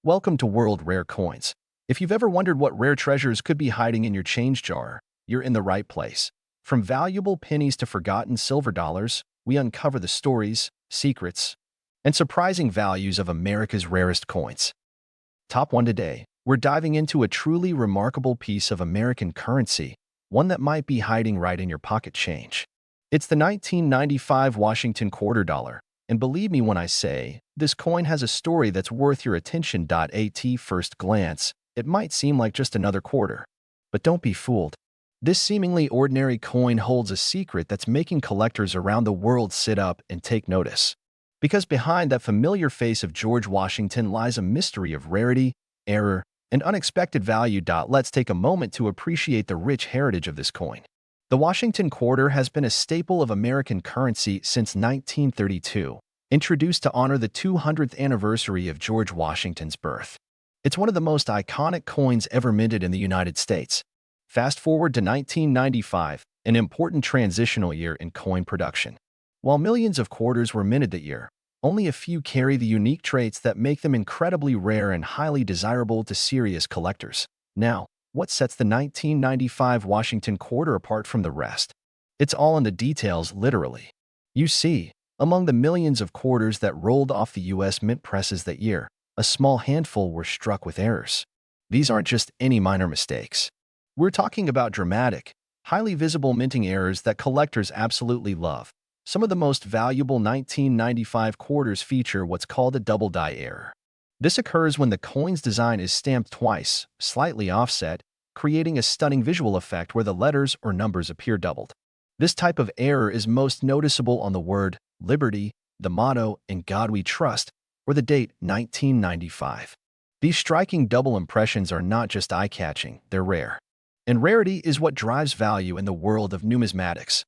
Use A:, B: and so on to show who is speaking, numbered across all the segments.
A: Welcome to World Rare Coins. If you've ever wondered what rare treasures could be hiding in your change jar, you're in the right place. From valuable pennies to forgotten silver dollars, we uncover the stories, secrets, and surprising values of America's rarest coins. Top 1 today, we're diving into a truly remarkable piece of American currency, one that might be hiding right in your pocket change. It's the 1995 Washington quarter dollar. And believe me when I say, this coin has a story that's worth your attention. At first glance, it might seem like just another quarter. But don't be fooled. This seemingly ordinary coin holds a secret that's making collectors around the world sit up and take notice. Because behind that familiar face of George Washington lies a mystery of rarity, error, and unexpected value. Let's take a moment to appreciate the rich heritage of this coin. The Washington quarter has been a staple of American currency since 1932, introduced to honor the 200th anniversary of George Washington's birth. It's one of the most iconic coins ever minted in the United States. Fast forward to 1995, an important transitional year in coin production. While millions of quarters were minted that year, only a few carry the unique traits that make them incredibly rare and highly desirable to serious collectors. Now, what sets the 1995 Washington quarter apart from the rest? It's all in the details, literally. You see, among the millions of quarters that rolled off the U.S. mint presses that year, a small handful were struck with errors. These aren't just any minor mistakes. We're talking about dramatic, highly visible minting errors that collectors absolutely love. Some of the most valuable 1995 quarters feature what's called a double die error. This occurs when the coin's design is stamped twice, slightly offset, creating a stunning visual effect where the letters or numbers appear doubled. This type of error is most noticeable on the word Liberty, the motto In God We Trust, or the date 1995. These striking double impressions are not just eye-catching, they're rare. And rarity is what drives value in the world of numismatics.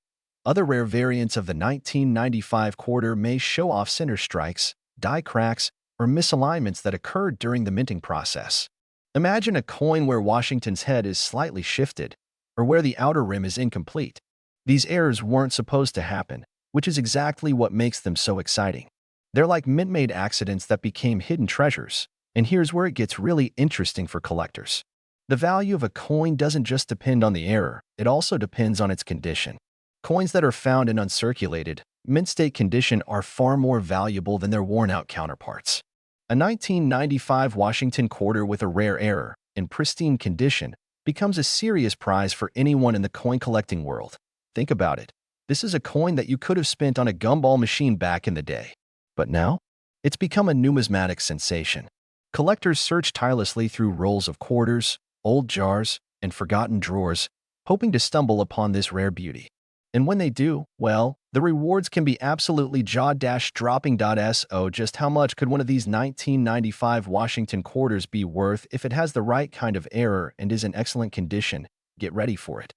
A: Other rare variants of the 1995 quarter may show off center strikes, die cracks, or misalignments that occurred during the minting process. Imagine a coin where Washington's head is slightly shifted, or where the outer rim is incomplete. These errors weren't supposed to happen, which is exactly what makes them so exciting. They're like mint-made accidents that became hidden treasures, and here's where it gets really interesting for collectors. The value of a coin doesn't just depend on the error, it also depends on its condition. Coins that are found in uncirculated, mint-state condition are far more valuable than their worn-out counterparts. A 1995 Washington quarter with a rare error, in pristine condition, becomes a serious prize for anyone in the coin-collecting world. Think about it. This is a coin that you could have spent on a gumball machine back in the day. But now, it's become a numismatic sensation. Collectors search tirelessly through rolls of quarters, old jars, and forgotten drawers, hoping to stumble upon this rare beauty. And when they do, well, the rewards can be absolutely jaw-dropping. So just how much could one of these 1995 Washington quarters be worth if it has the right kind of error and is in excellent condition? Get ready for it.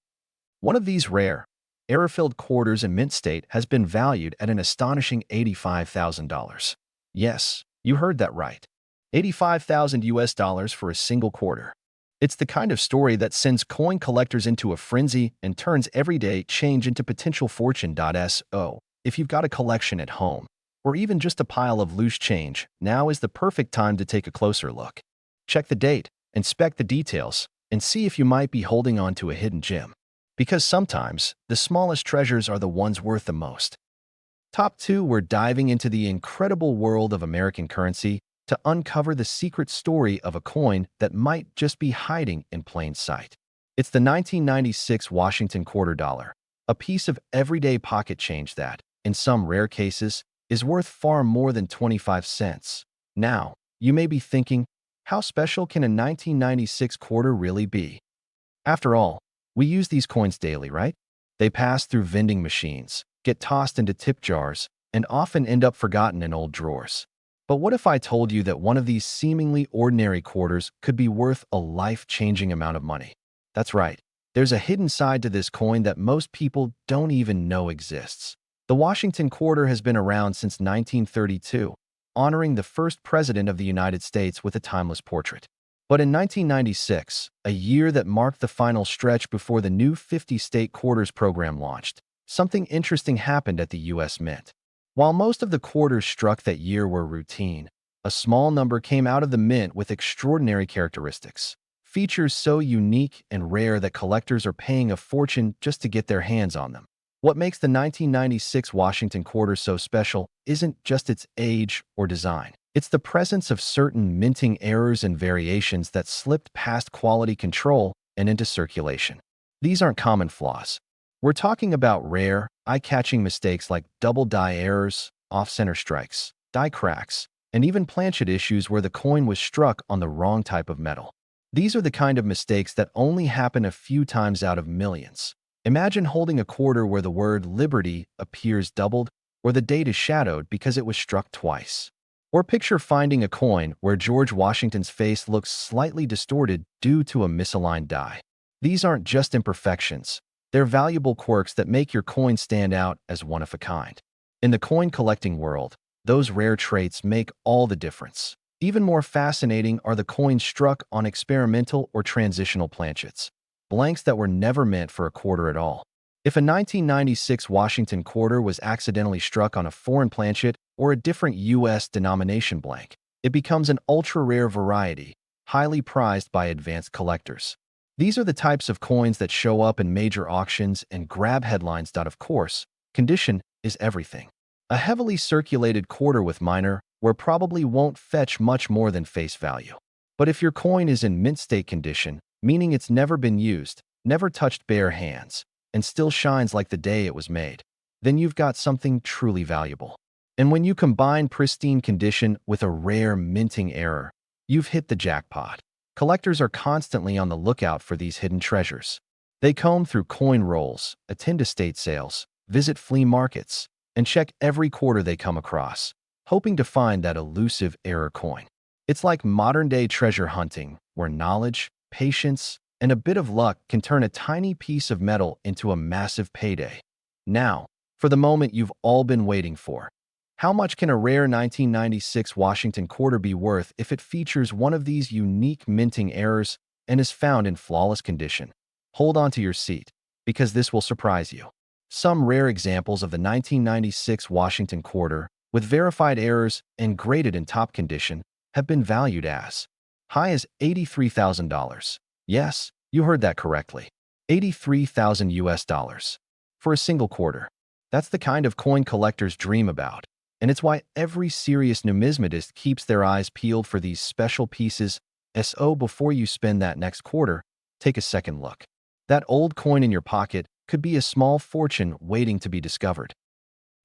A: One of these rare, error-filled quarters in mint state has been valued at an astonishing $85,000. Yes, you heard that right. $85,000 for a single quarter. It's the kind of story that sends coin collectors into a frenzy and turns everyday change into potential fortune. So, if you've got a collection at home, or even just a pile of loose change, now is the perfect time to take a closer look. Check the date, inspect the details, and see if you might be holding on to a hidden gem. Because sometimes, the smallest treasures are the ones worth the most. Top 2, we're diving into the incredible world of American currency to uncover the secret story of a coin that might just be hiding in plain sight. It's the 1996 Washington quarter dollar, a piece of everyday pocket change that, in some rare cases, is worth far more than 25 cents. Now, you may be thinking, how special can a 1996 quarter really be? After all, we use these coins daily, right? They pass through vending machines, get tossed into tip jars, and often end up forgotten in old drawers. But what if I told you that one of these seemingly ordinary quarters could be worth a life-changing amount of money? That's right. There's a hidden side to this coin that most people don't even know exists. The Washington quarter has been around since 1932, honoring the first president of the United States with a timeless portrait. But in 1996, a year that marked the final stretch before the new 50-state quarters program launched, something interesting happened at the U.S. Mint. While most of the quarters struck that year were routine, A small number came out of the mint with extraordinary characteristics. Features so unique and rare that collectors are paying a fortune just to get their hands on them. What makes the 1996 Washington quarter so special isn't just its age or design. It's the presence of certain minting errors and variations that slipped past quality control and into circulation. These aren't common flaws. We're talking about rare, eye-catching mistakes like double die errors, off-center strikes, die cracks, and even planchet issues where the coin was struck on the wrong type of metal. These are the kind of mistakes that only happen a few times out of millions. Imagine holding a quarter where the word Liberty appears doubled, or the date is shadowed because it was struck twice. Or picture finding a coin where George Washington's face looks slightly distorted due to a misaligned die. These aren't just imperfections. They're valuable quirks that make your coin stand out as one of a kind. In the coin collecting world, those rare traits make all the difference. Even more fascinating are the coins struck on experimental or transitional planchets, blanks that were never meant for a quarter at all. If a 1996 Washington quarter was accidentally struck on a foreign planchet or a different U.S. denomination blank, it becomes an ultra-rare variety, highly prized by advanced collectors. These are the types of coins that show up in major auctions and grab headlines. Of course, condition is everything. A heavily circulated quarter with minor wear probably won't fetch much more than face value. But if your coin is in mint state condition, meaning it's never been used, never touched bare hands, and still shines like the day it was made, then you've got something truly valuable. And when you combine pristine condition with a rare minting error, you've hit the jackpot. Collectors are constantly on the lookout for these hidden treasures. They comb through coin rolls, attend estate sales, visit flea markets, and check every quarter they come across, hoping to find that elusive error coin. It's like modern-day treasure hunting, where knowledge, patience, and a bit of luck can turn a tiny piece of metal into a massive payday. Now, for the moment you've all been waiting for. How much can a rare 1996 Washington quarter be worth if it features one of these unique minting errors and is found in flawless condition? Hold on to your seat, because this will surprise you. Some rare examples of the 1996 Washington quarter, with verified errors and graded in top condition, have been valued as high as $83,000. Yes, you heard that correctly. 83,000 US dollars for a single quarter. That's the kind of coin collectors dream about, and it's why every serious numismatist keeps their eyes peeled for these special pieces. So before you spend that next quarter, take a second look. That old coin in your pocket could be a small fortune waiting to be discovered.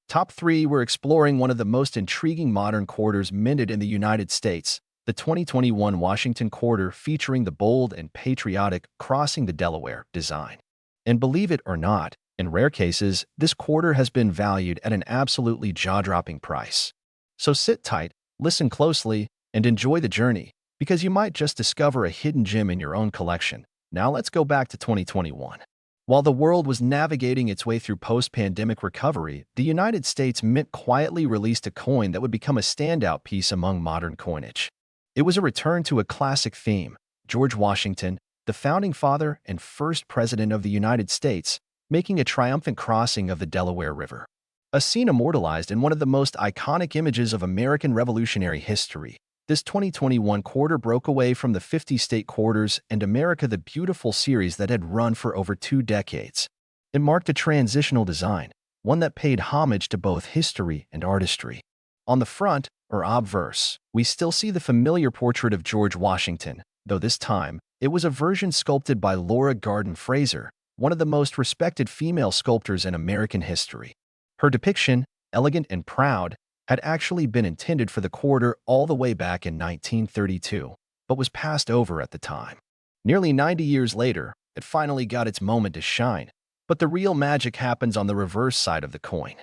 A: Top 3, we're exploring one of the most intriguing modern quarters minted in the United States, the 2021 Washington quarter featuring the bold and patriotic Crossing the Delaware design. And believe it or not, in rare cases, this quarter has been valued at an absolutely jaw-dropping price. So sit tight, listen closely, and enjoy the journey, because you might just discover a hidden gem in your own collection. Now let's go back to 2021. While the world was navigating its way through post-pandemic recovery, the United States Mint quietly released a coin that would become a standout piece among modern coinage. It was a return to a classic theme: George Washington, the founding father and first president of the United States, making a triumphant crossing of the Delaware River. A scene immortalized in one of the most iconic images of American Revolutionary history. This 2021 quarter broke away from the 50-state quarters and America the Beautiful series that had run for over 2 decades. It marked a transitional design, one that paid homage to both history and artistry. On the front, or obverse, we still see the familiar portrait of George Washington, though this time, it was a version sculpted by Laura Garden Fraser, one of the most respected female sculptors in American history. Her depiction, elegant and proud, had actually been intended for the quarter all the way back in 1932, but was passed over at the time. Nearly 90 years later, it finally got its moment to shine, but the real magic happens on the reverse side of the coin.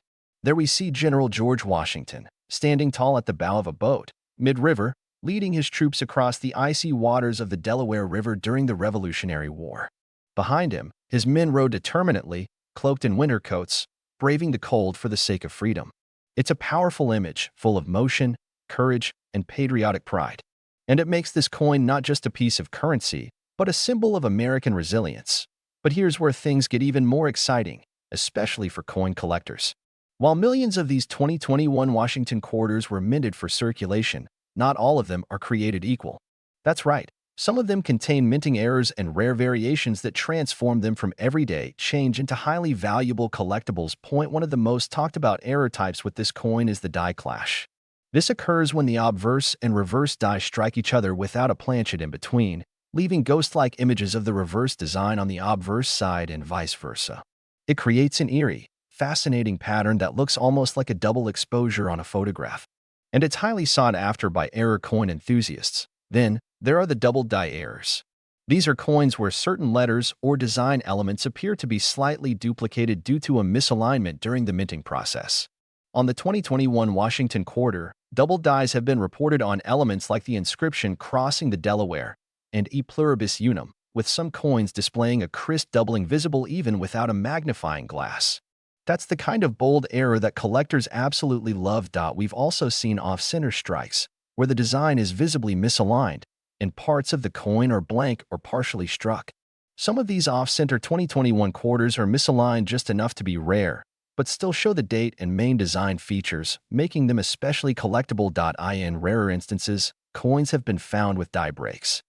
A: There we see General George Washington, standing tall at the bow of a boat, mid-river, leading his troops across the icy waters of the Delaware River during the Revolutionary War. Behind him, his men rode determinedly, cloaked in winter coats, braving the cold for the sake of freedom. It's a powerful image, full of motion, courage, and patriotic pride. And it makes this coin not just a piece of currency, but a symbol of American resilience. But here's where things get even more exciting, especially for coin collectors. While millions of these 2021 Washington quarters were minted for circulation, not all of them are created equal. That's right. Some of them contain minting errors and rare variations that transform them from everyday change into highly valuable collectibles. One of the most talked about error types with this coin is the die clash. This occurs when the obverse and reverse die strike each other without a planchet in between, leaving ghost-like images of the reverse design on the obverse side and vice versa. It creates an eerie, fascinating pattern that looks almost like a double exposure on a photograph, and it's highly sought after by error coin enthusiasts. Then, there are the double die errors. These are coins where certain letters or design elements appear to be slightly duplicated due to a misalignment during the minting process. On the 2021 Washington quarter, double dies have been reported on elements like the inscription "Crossing the Delaware" and "E pluribus unum," with some coins displaying a crisp doubling visible even without a magnifying glass. That's the kind of bold error that collectors absolutely love. We've also seen off-center strikes, where the design is visibly misaligned, and parts of the coin are blank or partially struck. Some of these off-center 2021 quarters are misaligned just enough to be rare, but still show the date and main design features, making them especially collectible. In rarer instances, coins have been found with die breaks.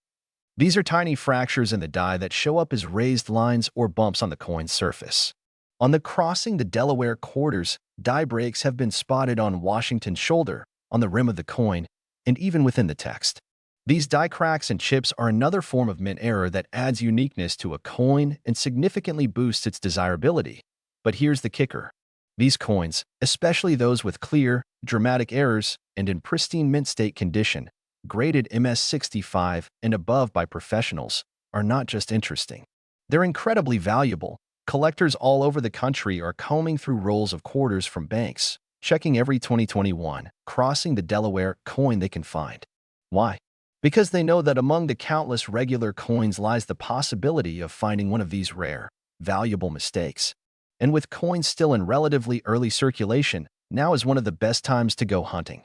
A: These are tiny fractures in the die that show up as raised lines or bumps on the coin's surface. On the Crossing the Delaware quarters, die breaks have been spotted on Washington's shoulder, on the rim of the coin, and even within the text. These die cracks and chips are another form of mint error that adds uniqueness to a coin and significantly boosts its desirability. But here's the kicker. These coins, especially those with clear, dramatic errors and in pristine mint state condition, graded MS65 and above by professionals, are not just interesting. They're incredibly valuable. Collectors all over the country are combing through rolls of quarters from banks, checking every 2021 Crossing the Delaware coin they can find. Why? Because they know that among the countless regular coins lies the possibility of finding one of these rare, valuable mistakes. And with coins still in relatively early circulation, now is one of the best times to go hunting.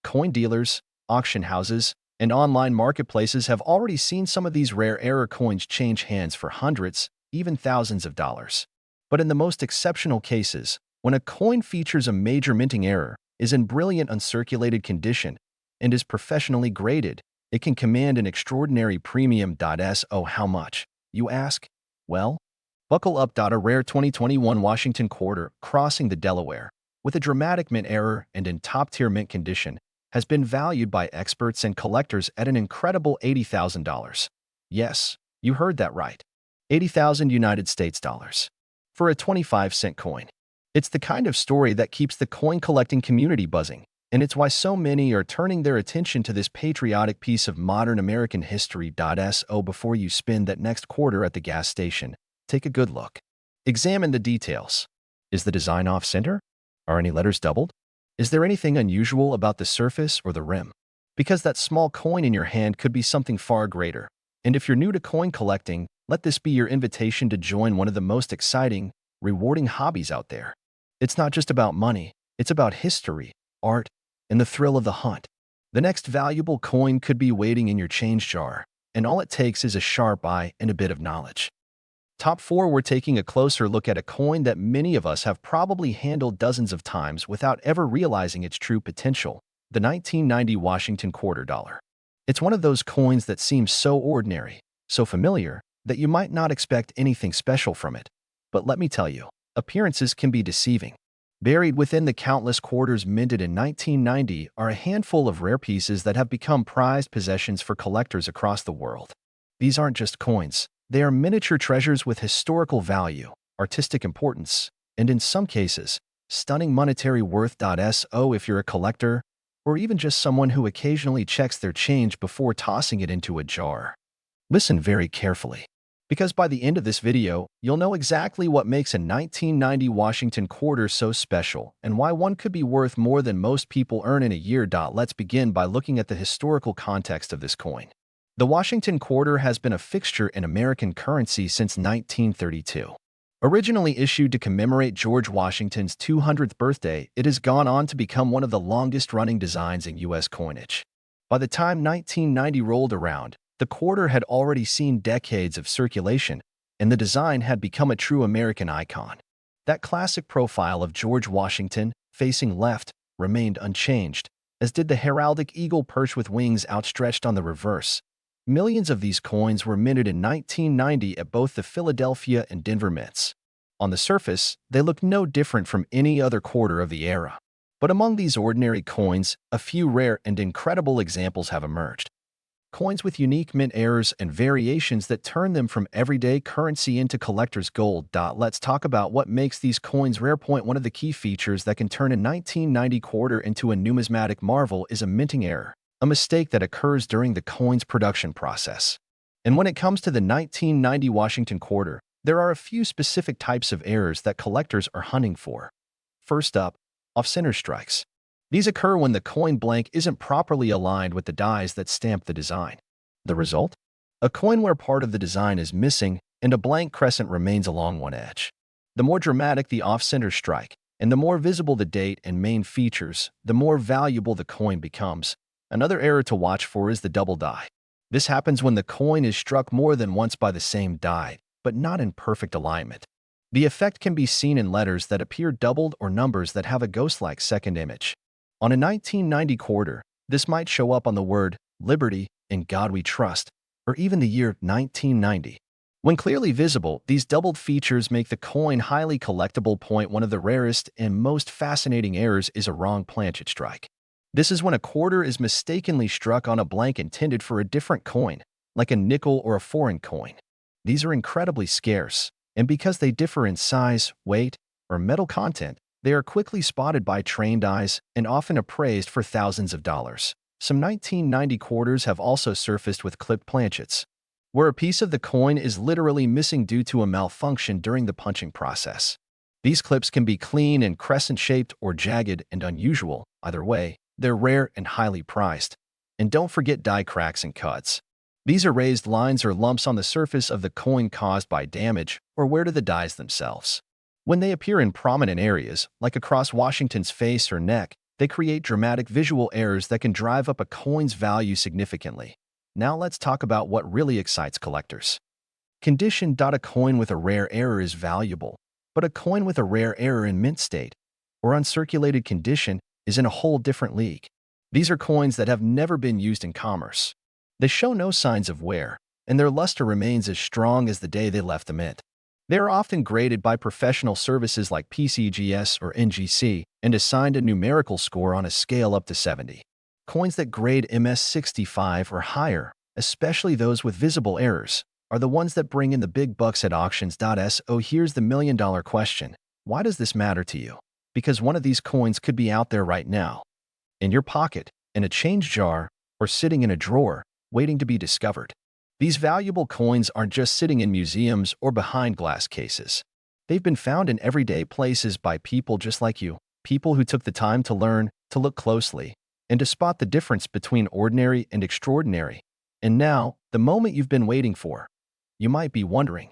A: Coin dealers, auction houses, and online marketplaces have already seen some of these rare error coins change hands for hundreds, even thousands of dollars. But in the most exceptional cases, when a coin features a major minting error, is in brilliant uncirculated condition, and is professionally graded, it can command an extraordinary premium. So how much, you ask? Well, buckle up. A rare 2021 Washington quarter, Crossing the Delaware, with a dramatic mint error and in top-tier mint condition, has been valued by experts and collectors at an incredible $80,000. Yes, you heard that right. 80,000 United States dollars. For a 25-cent coin. It's the kind of story that keeps the coin collecting community buzzing, and it's why so many are turning their attention to this patriotic piece of modern American history. So before you spend that next quarter at the gas station, take a good look. Examine the details. Is the design off-center? Are any letters doubled? Is there anything unusual about the surface or the rim? Because that small coin in your hand could be something far greater. And if you're new to coin collecting, let this be your invitation to join one of the most exciting, rewarding hobbies out there. It's not just about money, it's about history, art, and the thrill of the hunt. The next valuable coin could be waiting in your change jar, and all it takes is a sharp eye and a bit of knowledge. Top 4, we're taking a closer look at a coin that many of us have probably handled dozens of times without ever realizing its true potential, the 1990 Washington quarter dollar. It's one of those coins that seems so ordinary, so familiar, that you might not expect anything special from it. But let me tell you, appearances can be deceiving. Buried within the countless quarters minted in 1990 are a handful of rare pieces that have become prized possessions for collectors across the world. These aren't just coins. They are miniature treasures with historical value, artistic importance, and in some cases, stunning monetary worth. So if you're a collector, or even just someone who occasionally checks their change before tossing it into a jar, listen very carefully. Because by the end of this video, you'll know exactly what makes a 1990 Washington quarter so special and why one could be worth more than most people earn in a year. Let's begin by looking at the historical context of this coin. The Washington quarter has been a fixture in American currency since 1932. Originally issued to commemorate George Washington's 200th birthday, it has gone on to become one of the longest-running designs in U.S. coinage. By the time 1990 rolled around, the quarter had already seen decades of circulation, and the design had become a true American icon. That classic profile of George Washington, facing left, remained unchanged, as did the heraldic eagle perched with wings outstretched on the reverse. Millions of these coins were minted in 1990 at both the Philadelphia and Denver mints. On the surface, they look no different from any other quarter of the era. But among these ordinary coins, a few rare and incredible examples have emerged. Coins with unique mint errors and variations that turn them from everyday currency into collector's gold. Let's talk about what makes these coins rare. One of the key features that can turn a 1990 quarter into a numismatic marvel is a minting error, a mistake that occurs during the coin's production process. And when it comes to the 1990 Washington quarter, there are a few specific types of errors that collectors are hunting for. First up, off-center strikes. These occur when the coin blank isn't properly aligned with the dies that stamp the design. The result? A coin where part of the design is missing and a blank crescent remains along one edge. The more dramatic the off-center strike, and the more visible the date and main features, the more valuable the coin becomes. Another error to watch for is the double die. This happens when the coin is struck more than once by the same die, but not in perfect alignment. The effect can be seen in letters that appear doubled or numbers that have a ghost-like second image. On a 1990 quarter, this might show up on the word Liberty, In God We Trust, or even the year 1990. When clearly visible, these doubled features make the coin highly collectible. One of the rarest and most fascinating errors is a wrong planchet strike. This is when a quarter is mistakenly struck on a blank intended for a different coin, like a nickel or a foreign coin. These are incredibly scarce, and because they differ in size, weight, or metal content, they are quickly spotted by trained eyes and often appraised for thousands of dollars. Some 1990 quarters have also surfaced with clipped planchets, where a piece of the coin is literally missing due to a malfunction during the punching process. These clips can be clean and crescent-shaped or jagged and unusual. Either way, they're rare and highly prized. And don't forget die cracks and cuts. These are raised lines or lumps on the surface of the coin caused by damage or wear to the dies themselves. When they appear in prominent areas, like across Washington's face or neck, they create dramatic visual errors that can drive up a coin's value significantly. Now let's talk about what really excites collectors. Condition. A coin with a rare error is valuable, but a coin with a rare error in mint state or uncirculated condition is in a whole different league. These are coins that have never been used in commerce. They show no signs of wear, and their luster remains as strong as the day they left the mint. They are often graded by professional services like PCGS or NGC and assigned a numerical score on a scale up to 70. Coins that grade MS65 or higher, especially those with visible errors, are the ones that bring in the big bucks at auctions. So here's the million-dollar question. Why does this matter to you? Because one of these coins could be out there right now, in your pocket, in a change jar, or sitting in a drawer, waiting to be discovered. These valuable coins aren't just sitting in museums or behind glass cases. They've been found in everyday places by people just like you, people who took the time to learn, to look closely, and to spot the difference between ordinary and extraordinary. And now, the moment you've been waiting for. You might be wondering,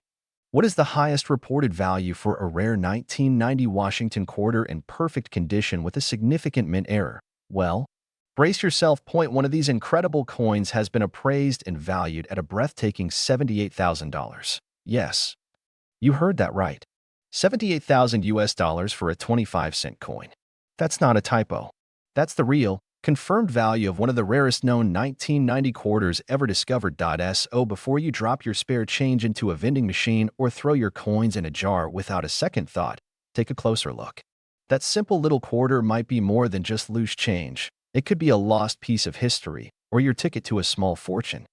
A: what is the highest reported value for a rare 1990 Washington quarter in perfect condition with a significant mint error? Well, brace yourself. One of these incredible coins has been appraised and valued at a breathtaking $78,000. Yes, you heard that right. $78,000 for a 25-cent coin. That's not a typo. That's the real, confirmed value of one of the rarest known 1990 quarters ever discovered. So before you drop your spare change into a vending machine or throw your coins in a jar without a second thought, take a closer look. That simple little quarter might be more than just loose change. It could be a lost piece of history, or your ticket to a small fortune.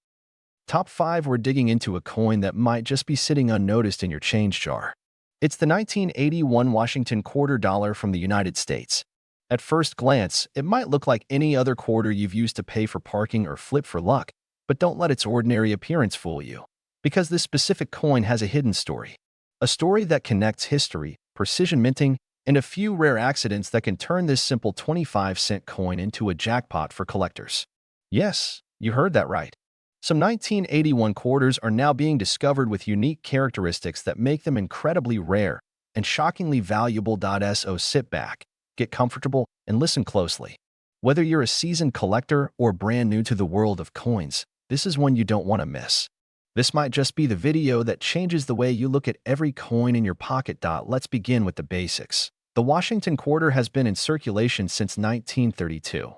A: Top 5. We're digging into a coin that might just be sitting unnoticed in your change jar. It's the 1981 Washington quarter dollar from the United States. At first glance, it might look like any other quarter you've used to pay for parking or flip for luck, but don't let its ordinary appearance fool you. Because this specific coin has a hidden story. A story that connects history, precision minting, and a few rare accidents that can turn this simple 25-cent coin into a jackpot for collectors. Yes, you heard that right. Some 1981 quarters are now being discovered with unique characteristics that make them incredibly rare and shockingly valuable. So sit back, get comfortable, and listen closely. Whether you're a seasoned collector or brand new to the world of coins, this is one you don't want to miss. This might just be the video that changes the way you look at every coin in your pocket. Let's begin with the basics. The Washington quarter has been in circulation since 1932.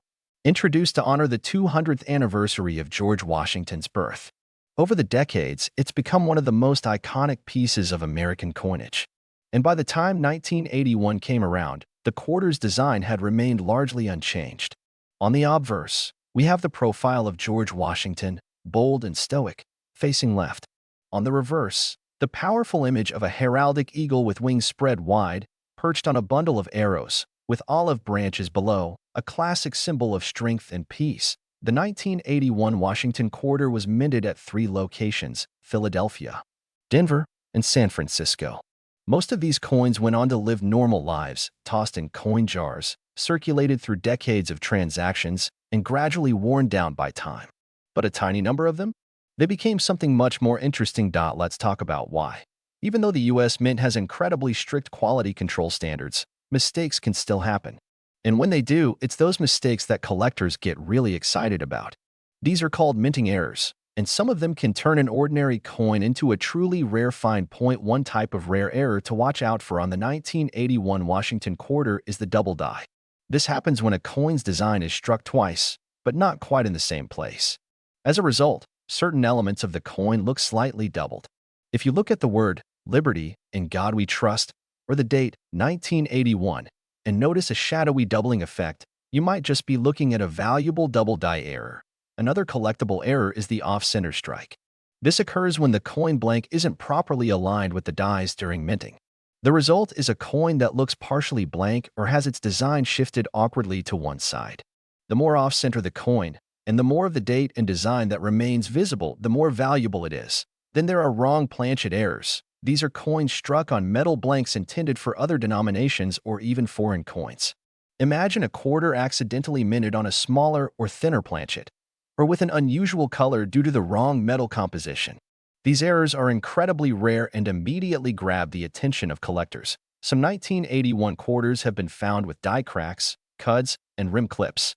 A: Introduced to honor the 200th anniversary of George Washington's birth. Over the decades, it's become one of the most iconic pieces of American coinage. And by the time 1981 came around, the quarter's design had remained largely unchanged. On the obverse, we have the profile of George Washington, bold and stoic, facing left. On the reverse, the powerful image of a heraldic eagle with wings spread wide, perched on a bundle of arrows, with olive branches below, a classic symbol of strength and peace. The 1981 Washington quarter was minted at 3 locations: Philadelphia, Denver, and San Francisco. Most of these coins went on to live normal lives, tossed in coin jars, circulated through decades of transactions, and gradually worn down by time. But a tiny number of them? They became something much more interesting. Let's talk about why. Even though the US Mint has incredibly strict quality control standards, mistakes can still happen. And when they do, it's those mistakes that collectors get really excited about. These are called minting errors, and some of them can turn an ordinary coin into a truly rare find. One type of rare error to watch out for on the 1981 Washington quarter is the double die. This happens when a coin's design is struck twice, but not quite in the same place. As a result, certain elements of the coin look slightly doubled. If you look at the word Liberty, In God We Trust, or the date 1981, and notice a shadowy doubling effect, you might just be looking at a valuable double die error. Another collectible error is the off-center strike. This occurs when the coin blank isn't properly aligned with the dies during minting. The result is a coin that looks partially blank or has its design shifted awkwardly to one side. The more off-center the coin, and the more of the date and design that remains visible, the more valuable it is. Then there are wrong planchet errors. These are coins struck on metal blanks intended for other denominations or even foreign coins. Imagine a quarter accidentally minted on a smaller or thinner planchet, or with an unusual color due to the wrong metal composition. These errors are incredibly rare and immediately grab the attention of collectors. Some 1981 quarters have been found with die cracks, cuds, and rim clips.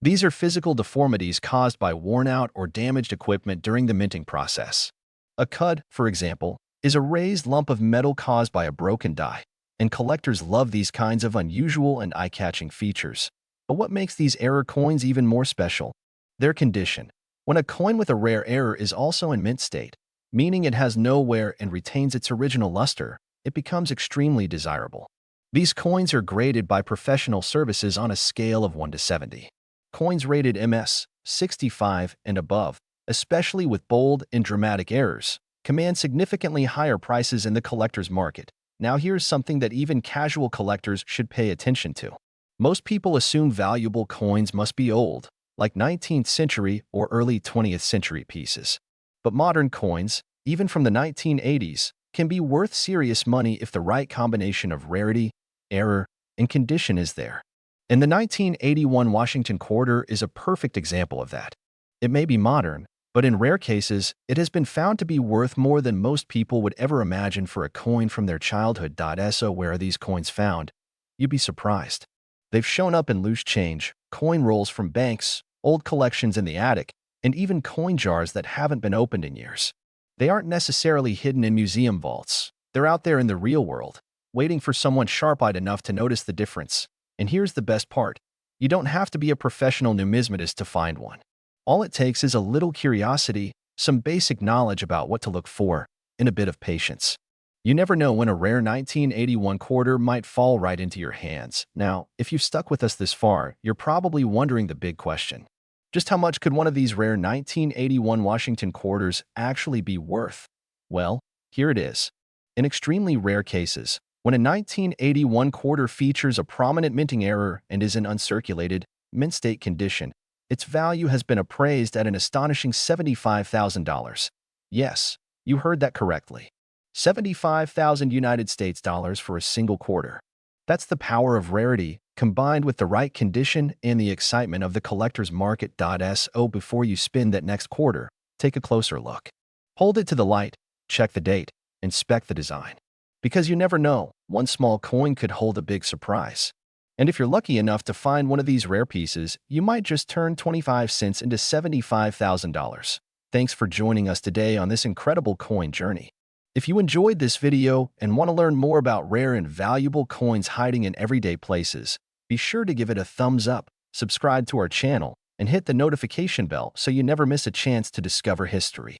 A: These are physical deformities caused by worn-out or damaged equipment during the minting process. A cud, for example, is a raised lump of metal caused by a broken die, and collectors love these kinds of unusual and eye-catching features. But what makes these error coins even more special? Their condition. When a coin with a rare error is also in mint state, meaning it has no wear and retains its original luster, it becomes extremely desirable. These coins are graded by professional services on a scale of 1 to 70. Coins rated MS 65 and above, especially with bold and dramatic errors, command significantly higher prices in the collector's market. Now here's something that even casual collectors should pay attention to. Most people assume valuable coins must be old, like 19th century or early 20th century pieces. But modern coins, even from the 1980s, can be worth serious money if the right combination of rarity, error, and condition is there. And the 1981 Washington quarter is a perfect example of that. It may be modern, but in rare cases, it has been found to be worth more than most people would ever imagine for a coin from their childhood. So where are these coins found? You'd be surprised. They've shown up in loose change, coin rolls from banks, old collections in the attic, and even coin jars that haven't been opened in years. They aren't necessarily hidden in museum vaults. They're out there in the real world, waiting for someone sharp-eyed enough to notice the difference. And here's the best part. You don't have to be a professional numismatist to find one. All it takes is a little curiosity, some basic knowledge about what to look for, and a bit of patience. You never know when a rare 1981 quarter might fall right into your hands. Now, if you've stuck with us this far, you're probably wondering the big question. Just how much could one of these rare 1981 Washington quarters actually be worth? Well, here it is. In extremely rare cases, when a 1981 quarter features a prominent minting error and is in uncirculated, mint state condition, its value has been appraised at an astonishing $75,000. Yes, you heard that correctly. 75,000 United States dollars for a single quarter. That's the power of rarity, combined with the right condition and the excitement of the collector's market. So before you spin that next quarter, take a closer look. Hold it to the light, check the date, inspect the design. Because you never know, one small coin could hold a big surprise. And if you're lucky enough to find one of these rare pieces, you might just turn 25 cents into $75,000. Thanks for joining us today on this incredible coin journey. If you enjoyed this video and want to learn more about rare and valuable coins hiding in everyday places, be sure to give it a thumbs up subscribe to our channel, and hit the notification bell so you never miss a chance to discover history,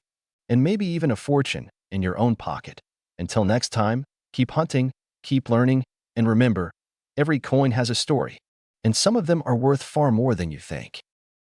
A: and maybe even a fortune in your own pocket. Until next time, keep hunting, keep learning, and remember, every coin has a story, and some of them are worth far more than you think.